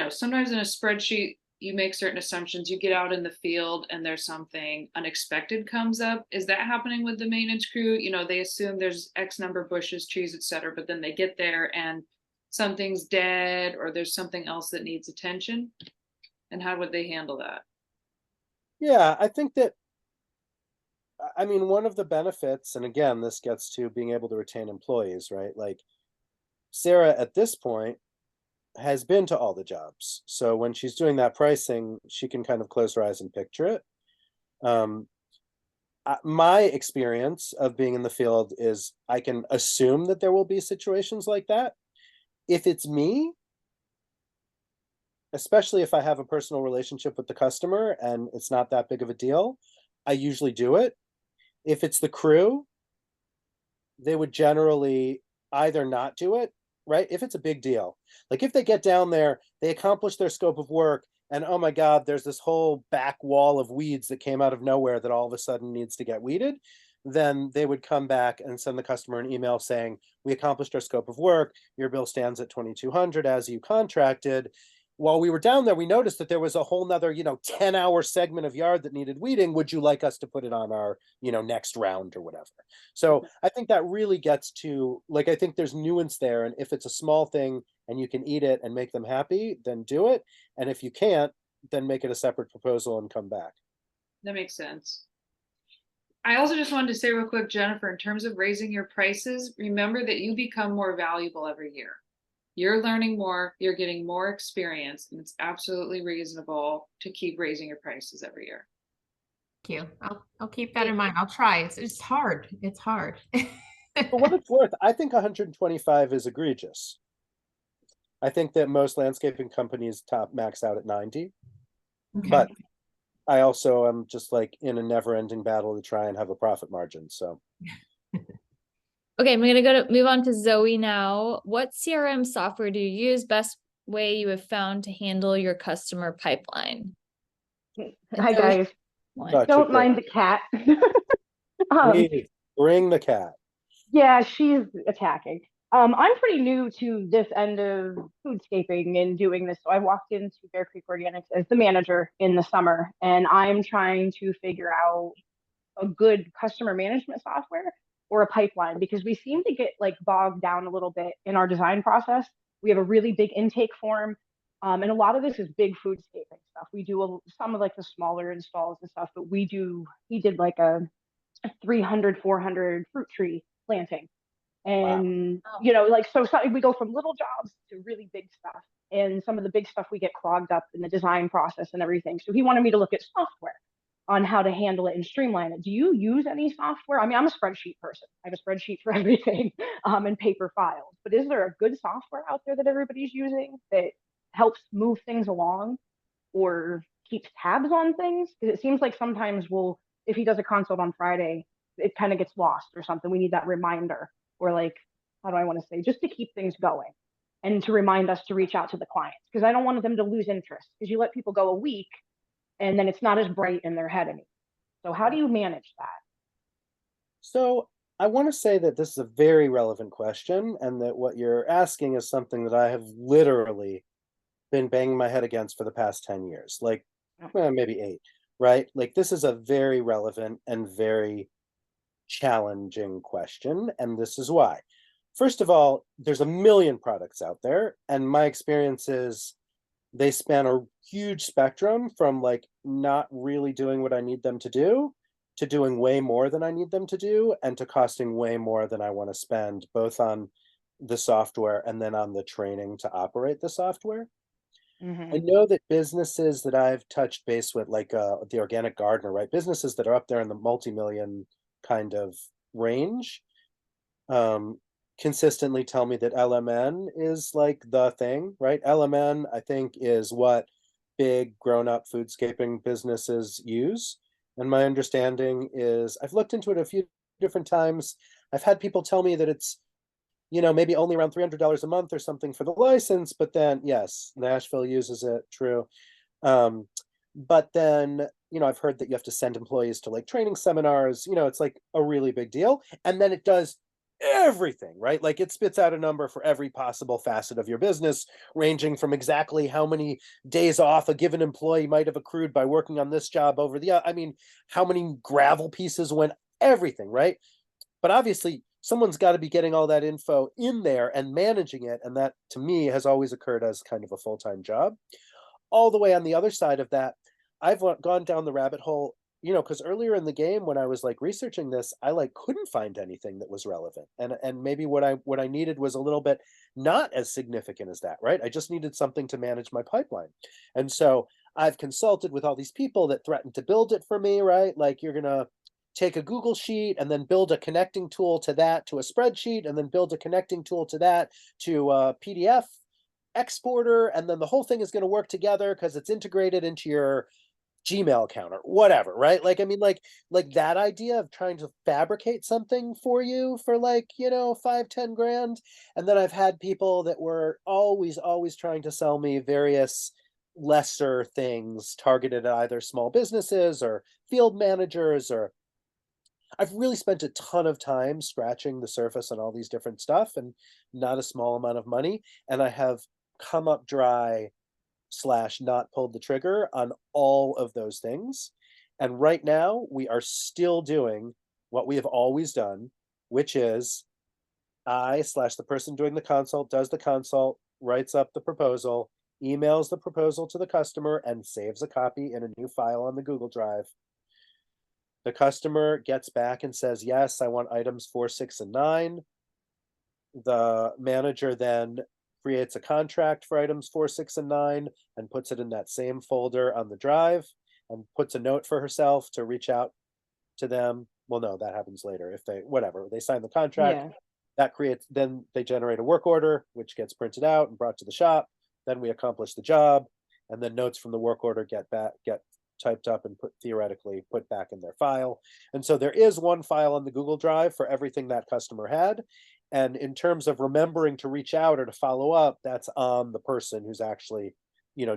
Speaker 6: sometimes in a spreadsheet, you make certain assumptions, you get out in the field and there's something unexpected comes up. Is that happening with the maintenance crew? They assume there's X number of bushes, trees, etc., but then they get there and something's dead or there's something else that needs attention. And how would they handle that?
Speaker 2: Yeah, I think that, one of the benefits, and again, this gets to being able to retain employees, right? Like Sarah at this point has been to all the jobs. So when she's doing that pricing, she can kind of close her eyes and picture it. My experience of being in the field is I can assume that there will be situations like that. If it's me, especially if I have a personal relationship with the customer and it's not that big of a deal, I usually do it. If it's the crew, they would generally either not do it, right? If it's a big deal, like if they get down there, they accomplish their scope of work, and oh my God, there's this whole back wall of weeds that came out of nowhere that all of a sudden needs to get weeded, then they would come back and send the customer an email saying, we accomplished our scope of work. Your bill stands at 2,200 as you contracted. While we were down there, we noticed that there was a whole nother, 10-hour segment of yard that needed weeding. Would you like us to put it on our, next round or whatever? So I think that really gets to, like, I think there's nuance there. And if it's a small thing and you can eat it and make them happy, then do it. And if you can't, then make it a separate proposal and come back.
Speaker 6: That makes sense. I also just wanted to say real quick, Jennifer, in terms of raising your prices, remember that you become more valuable every year. You're learning more, you're getting more experience, and it's absolutely reasonable to keep raising your prices every year.
Speaker 5: Thank you. I'll keep that in mind. I'll try. It's hard. It's hard.
Speaker 2: For what it's worth, I think 125 is egregious. I think that most landscaping companies top max out at 90.
Speaker 5: Okay.
Speaker 2: But I also am just like in a never-ending battle to try and have a profit margin. So
Speaker 1: Okay, I'm gonna move on to Zoe now. What CRM software do you use? Best way you have found to handle your customer pipeline?
Speaker 7: Hi
Speaker 1: Zoe,
Speaker 7: guys.
Speaker 2: Oh,
Speaker 7: Don't
Speaker 2: too
Speaker 7: mind the cat. um,
Speaker 2: please bring the cat.
Speaker 7: yeah, she's attacking. I'm pretty new to this end of foodscaping and doing this. So I walked into Bear Creek Organics as the manager in the summer, and I'm trying to figure out a good customer management software or a pipeline because we seem to get like bogged down a little bit in our design process. We have a really big intake form. And a lot of this is big foodscaping stuff. We do some of like the smaller installs and stuff, but we did like a 300, 400 fruit tree planting. And, like, so we go from little jobs to really big stuff. And some of the big stuff we get clogged up in the design process and everything. So he wanted me to look at software on how to handle it and streamline it. Do you use any software? I mean, I'm a spreadsheet person. I have a spreadsheet for everything and paper files. But is there a good software out there that everybody's using that helps move things along or keeps tabs on things? Because it seems like sometimes if he does a consult on Friday, it kind of gets lost or something. We need that reminder or like, how do I want to say, just to keep things going and to remind us to reach out to the clients because I don't want them to lose interest because you let people go a week and then it's not as bright in their head anymore. So how do you manage that?
Speaker 2: So I want to say that this is a very relevant question, and that what you're asking is something that I have literally been banging my head against for the past 10 years, like maybe 8, right? Like this is a very relevant and very challenging question, and this is why. First of all, there's a million products out there, and my experience is they span a huge spectrum from like not really doing what I need them to do to doing way more than I need them to do and to costing way more than I want to spend, both on the software and then on the training to operate the software. I know that businesses that I've touched base with, like the Organic Gardener, right? Businesses that are up there in the multi-million kind of range, consistently tell me that LMN is like the thing, right? LMN, I think, is what big grown-up foodscaping businesses use. And my understanding is, I've looked into it a few different times. I've had people tell me that it's, maybe only around $300 a month or something for the license, but then, yes, Nashville uses it, true. But then, I've heard that you have to send employees to like training seminars, it's like a really big deal. And then it does everything, right? Like it spits out a number for every possible facet of your business, ranging from exactly how many days off a given employee might have accrued by working on this job over how many gravel pieces went, everything, right? But obviously, someone's got to be getting all that info in there and managing it. And that, to me, has always occurred as kind of a full-time job. All the way on the other side of that, I've gone down the rabbit hole, because earlier in the game when I was like researching this, I like couldn't find anything that was relevant. And maybe what I needed was a little bit not as significant as that, right? I just needed something to manage my pipeline. And so I've consulted with all these people that threatened to build it for me, right? Like you're gonna take a Google sheet and then build a connecting tool to that to a spreadsheet and then build a connecting tool to that to a PDF exporter, and then the whole thing is going to work together because it's integrated into your Gmail account or whatever, right? Like, I mean, like that idea of trying to fabricate something for you for like, 5-10 grand. And then I've had people that were always trying to sell me various lesser things targeted at either small businesses or field managers, or I've really spent a ton of time scratching the surface on all these different stuff and not a small amount of money. And I have come up dry / not pulled the trigger on all of those things. And right now we are still doing what we have always done, which is I / the person doing the consult does the consult, writes up the proposal, emails the proposal to the customer, and saves a copy in a new file on the Google Drive. The customer gets back and says, yes, I want items 4, 6, and 9. The manager then creates a contract for items 4, 6, and 9, and puts it in that same folder on the drive, and puts a note for herself to reach out to them. Well, no, that happens later. If they, whatever, they sign the contract,
Speaker 7: Yeah.
Speaker 2: that creates, then they generate a work order, which gets printed out and brought to the shop. Then we accomplish the job, and then notes from the work order get typed up and theoretically put back in their file. And so there is one file on the Google Drive for everything that customer had. And in terms of remembering to reach out or to follow up, that's on the person who's actually,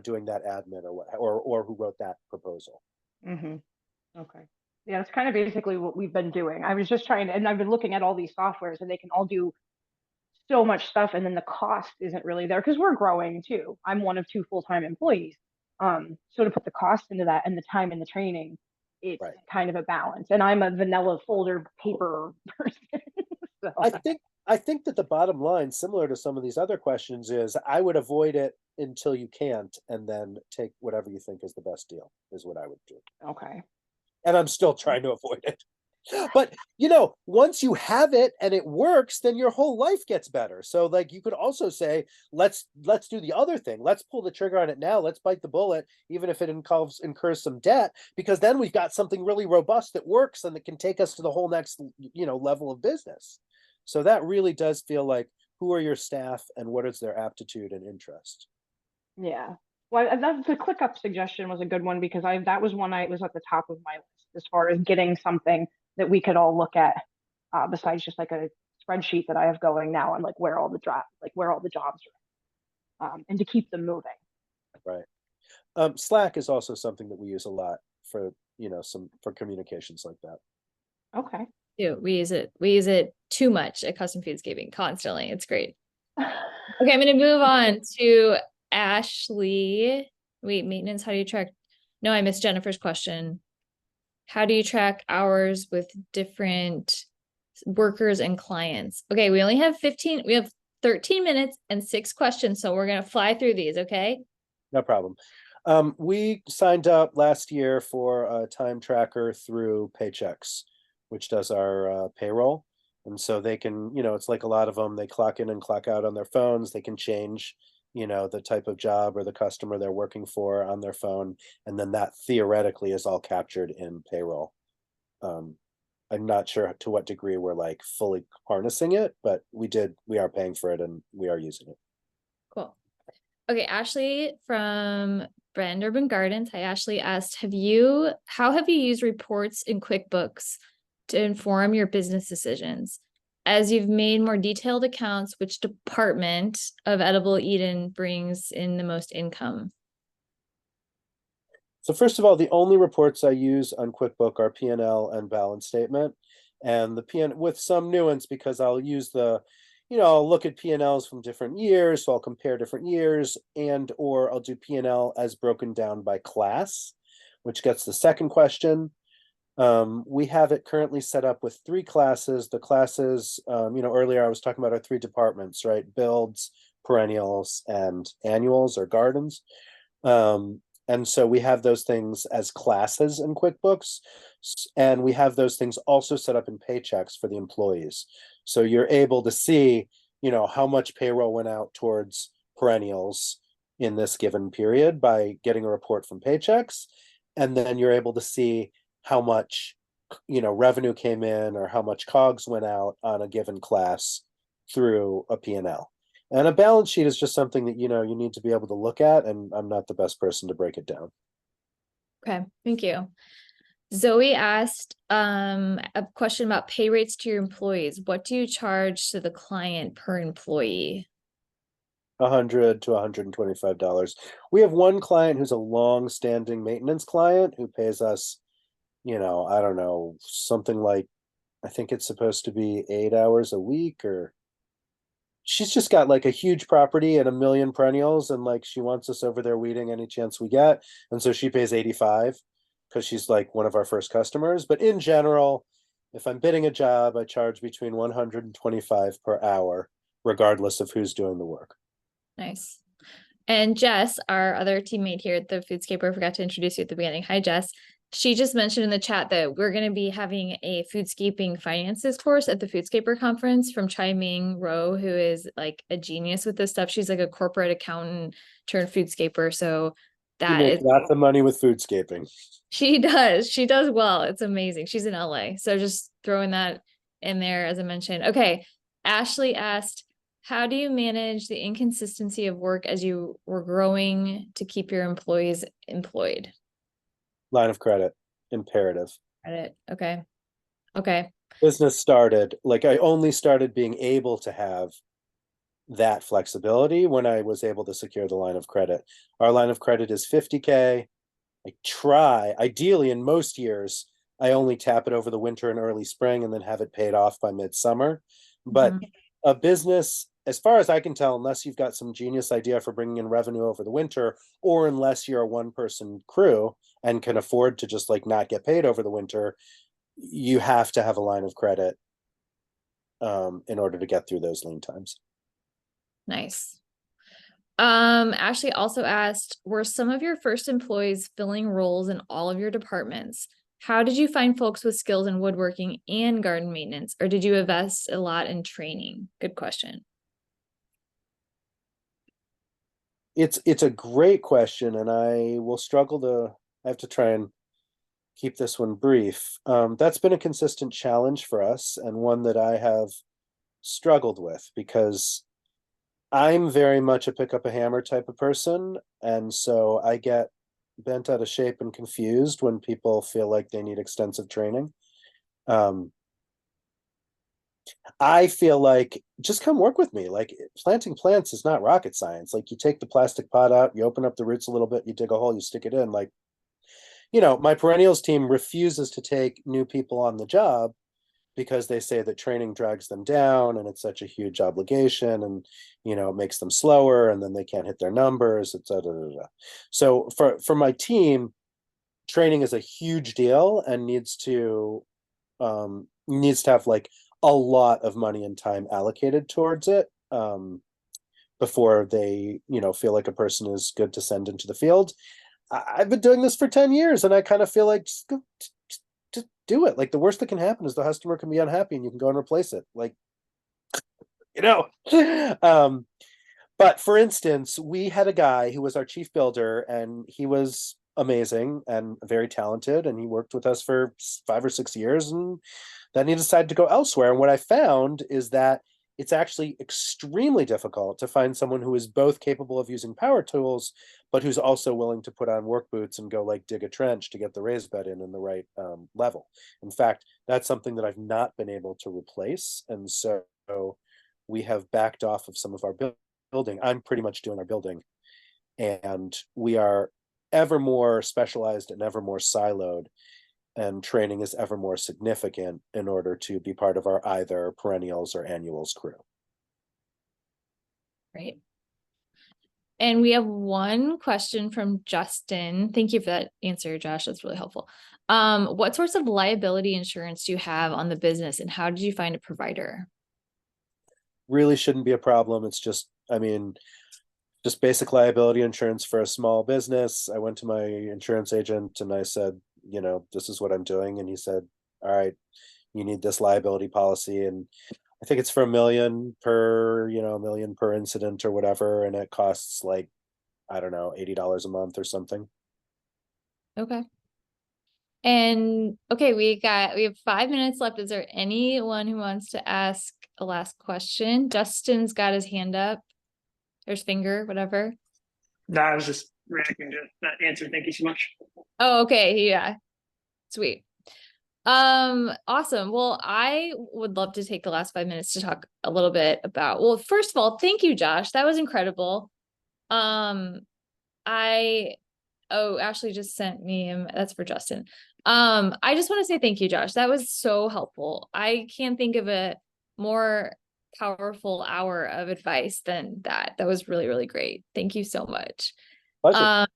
Speaker 2: doing that admin or who wrote that proposal.
Speaker 7: Mm-hmm. Okay. Yeah, that's kind of basically what we've been doing. I was just trying to, and I've been looking at all these softwares and they can all do so much stuff, and then the cost isn't really there because we're growing too. I'm one of 2 full-time employees. So to put the cost into that and the time and the training, it's
Speaker 2: Right.
Speaker 7: kind of a balance. And I'm a vanilla folder paper person. So
Speaker 2: I think that the bottom line, similar to some of these other questions, is I would avoid it until you can't, and then take whatever you think is the best deal, is what I would do.
Speaker 7: okay.
Speaker 2: And I'm still trying to avoid it. But once you have it and it works, then your whole life gets better. So like you could also say, let's do the other thing. Let's pull the trigger on it now. Let's bite the bullet, even if it incurs some debt, because then we've got something really robust that works and that can take us to the whole next, level of business. So that really does feel like, who are your staff and what is their aptitude and interest?
Speaker 7: Yeah. Well, the ClickUp suggestion was a good one because that was one was at the top of my list as far as getting something that we could all look at, besides just like a spreadsheet that I have going now and like where all the jobs are, and to keep them moving.
Speaker 2: Right. Slack is also something that we use a lot for for communications like that.
Speaker 7: Okay.
Speaker 1: Yeah, we use it too much at Custom Foodscaping constantly. It's great. Okay, I'm gonna move on to Ashley. Wait, maintenance, how do you track? No, I missed Jennifer's question. How do you track hours with different workers and clients? Okay, we have 13 minutes and 6 questions, so we're gonna fly through these, okay?
Speaker 2: No problem. We signed up last year for a time tracker through Paychex, which does our payroll. And so they can, it's like a lot of them, they clock in and clock out on their phones. They can change, the type of job or the customer they're working for on their phone. And then that theoretically is all captured in payroll. I'm not sure to what degree we're like fully harnessing it, but we are paying for it and we are using it.
Speaker 1: Cool. Okay, Ashley from Brand Urban Gardens. Hi, Ashley asked, how have you used reports in QuickBooks to inform your business decisions? As you've made more detailed accounts, which department of Edible Eden brings in the most income?
Speaker 2: So first of all, the only reports I use on QuickBook are P&L and balance statement, and the P&L with some nuance because I'll use I'll look at P&Ls from different years, so I'll compare different years, or I'll do P&L as broken down by class, which gets the second question. We have it currently set up with 3 classes. The classes, earlier I was talking about our 3 departments, right? Builds, perennials, and annuals or gardens. And so we have those things as classes in QuickBooks, and we have those things also set up in Paychex for the employees. So you're able to see, how much payroll went out towards perennials in this given period by getting a report from Paychex. And then you're able to see how much, revenue came in or how much COGS went out on a given class through a P&L. And a balance sheet is just something that, you need to be able to look at, and I'm not the best person to break it down.
Speaker 1: Okay, thank you. Zoe asked a question about pay rates to your employees. What do you charge to the client per employee?
Speaker 2: $100 to $125. We have one client who's a long-standing maintenance client who pays us, I don't know, something like, I think it's supposed to be 8 hours a week, or she's just got like a huge property and 1 million perennials, and like she wants us over there weeding any chance we get, and so she pays 85 because she's like one of our first customers. But in general, if I'm bidding a job, I charge between 125 per hour, regardless of who's doing the work.
Speaker 1: Nice. And Jess, our other teammate here at the Foodscaper, forgot to introduce you at the beginning. Hi, Jess. she just mentioned in the chat that we're going to be having a Foodscaping finances course at the Foodscaper conference from Chai Ming Rowe, who is like a genius with this stuff. She's like a corporate accountant turned Foodscaper. So
Speaker 2: You
Speaker 1: that
Speaker 2: make
Speaker 1: is,
Speaker 2: lots of money with Foodscaping.
Speaker 1: she does well. It's amazing. She's in LA. So just throwing that in there, as I mentioned. Okay. Ashley asked, how do you manage the inconsistency of work as you were growing to keep your employees employed?
Speaker 2: Line of credit, imperative.
Speaker 1: Credit. Okay. Okay.
Speaker 2: Business started, like I only started being able to have that flexibility when I was able to secure the line of credit. Our line of credit is 50K. I try, ideally in most years, I only tap it over the winter and early spring and then have it paid off by midsummer. But a business, as far as I can tell, unless you've got some genius idea for bringing in revenue over the winter, or unless you're a one-person crew and can afford to just like not get paid over the winter, you have to have a line of credit in order to get through those lean times.
Speaker 1: Nice. Ashley also asked, were some of your first employees filling roles in all of your departments? How did you find folks with skills in woodworking and garden maintenance, or did you invest a lot in training? Good question.
Speaker 2: It's a great question, and I will struggle to, I have to try and keep this one brief. That's been a consistent challenge for us, and one that I have struggled with because I'm very much a pick up a hammer type of person, and so I get bent out of shape and confused when people feel like they need extensive training. I feel like just come work with me. Like planting plants is not rocket science. Like you take the plastic pot out, you open up the roots a little bit, you dig a hole, you stick it in. Like, you know, my perennials team refuses to take new people on the job because they say that training drags them down and it's such a huge obligation, and you know it makes them slower and then they can't hit their numbers, etc. So for my team, training is a huge deal and needs to have like a lot of money and time allocated towards it before they, you know, feel like a person is good to send into the field. I've been doing this for 10 years and I kind of feel like just do it. Like the worst that can happen is the customer can be unhappy and you can go and replace it. Like, you know, but for instance, we had a guy who was our chief builder and he was amazing and very talented. And he worked with us for 5 or 6 years and then he decided to go elsewhere. And what I found is that it's actually extremely difficult to find someone who is both capable of using power tools, but who's also willing to put on work boots and go like dig a trench to get the raised bed in the right level. In fact, that's something that I've not been able to replace. And so we have backed off of some of our building. I'm pretty much doing our building, and we are ever more specialized and ever more siloed, and training is ever more significant in order to be part of our either perennials or annuals crew.
Speaker 1: Great. And we have one question from Justin. Thank you for that answer, Josh. That's really helpful. What sorts of liability insurance do you have on the business and how did you find a provider?
Speaker 2: Really shouldn't be a problem. It's just, I mean, just basic liability insurance for a small business. I went to my insurance agent and I said, you know, this is what I'm doing. And he said, all right, you need this liability policy. And I think it's for $1 million per, you know, $1 million per incident or whatever. And it costs like, I don't know, $80 a month or something.
Speaker 1: Okay. And okay, we have 5 minutes left. Is there anyone who wants to ask a last question? Justin's got his hand up, or his finger, whatever.
Speaker 8: No, I was just reacting to that answer. Thank you so much.
Speaker 1: Oh, okay. Yeah. Sweet. Awesome. Well, I would love to take the last 5 minutes to talk a little bit about, well, first of all, thank you, Josh. That was incredible. Ashley just sent me, that's for Justin. I just want to say thank you, Josh. That was so helpful. I can't think of a more powerful hour of advice than that. That was really, really great. Thank you so much.
Speaker 2: Pleasure.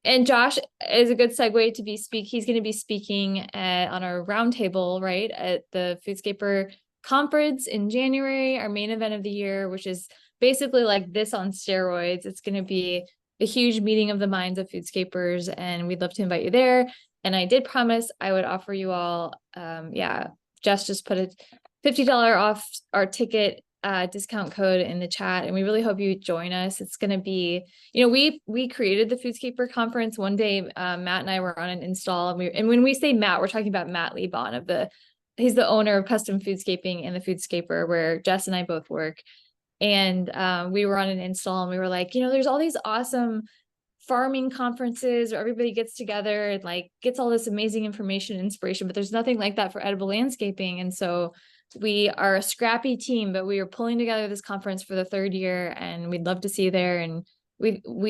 Speaker 1: And Josh is a good segue to he's going to be speaking on our roundtable, right, at the Foodscaper conference in January, our main event of the year, which is basically like this on steroids. It's going to be a huge meeting of the minds of Foodscapers, and we'd love to invite you there. And I did promise I would offer you all, Jess just put a $50 off our ticket discount code in the chat, and we really hope you join us. It's going to be, we created the Foodscaper conference one day. Matt and I were on an install, and when we say Matt, we're talking about Matt Liebon he's the owner of Custom Foodscaping and the Foodscaper, where Jess and I both work. And we were on an install, and we were like, there's all these awesome farming conferences where everybody gets together and like gets all this amazing information and inspiration, but there's nothing like that for edible landscaping. And so we are a scrappy team, but we are pulling together this conference for the 3rd year, and we'd love to see you there. And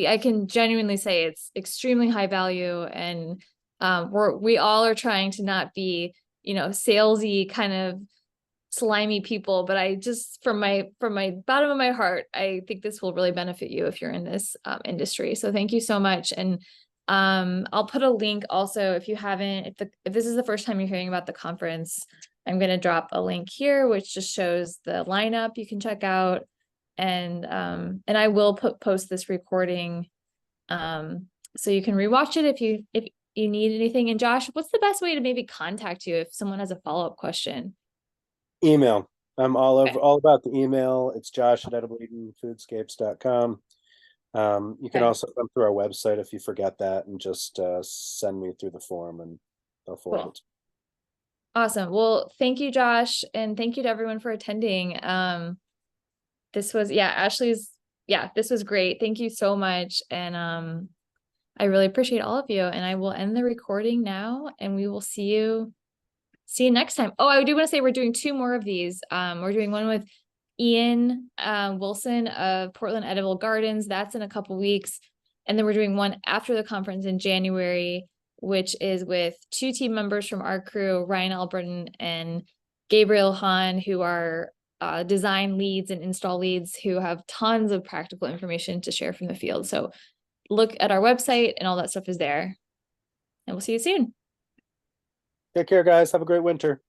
Speaker 1: I can genuinely say it's extremely high value, and we all are trying to not be, salesy kind of slimy people, but I just, from my bottom of my heart, I think this will really benefit you if you're in this industry. So thank you so much. And I'll put a link also, if you haven't, if this is the first time you're hearing about the conference, I'm going to drop a link here, which just shows the lineup you can check out. And I will post this recording so you can rewatch it if you need anything. And Josh, what's the best way to maybe contact you if someone has a follow-up question?
Speaker 2: Email. I'm all about the email. It's josh@edibleedenfoodscapes.com. You can also come through our website if you forget that, and just send me through the form, and I'll forward it.
Speaker 1: Awesome. Well, thank you, Josh, and thank you to everyone for attending. This was, this was great. Thank you so much. And I really appreciate all of you, and I will end the recording now, and we will see you next time. Oh, I do want to say we're doing 2 more of these. We're doing one with Ian Wilson of Portland Edible Gardens. That's in a couple weeks. And then we're doing one after the conference in January, which is with 2 team members from our crew, Ryan Albritton and Gabriel Hahn, who are design leads and install leads who have tons of practical information to share from the field. So look at our website, and all that stuff is there. And we'll see you soon.
Speaker 2: Take care, guys. Have a great winter.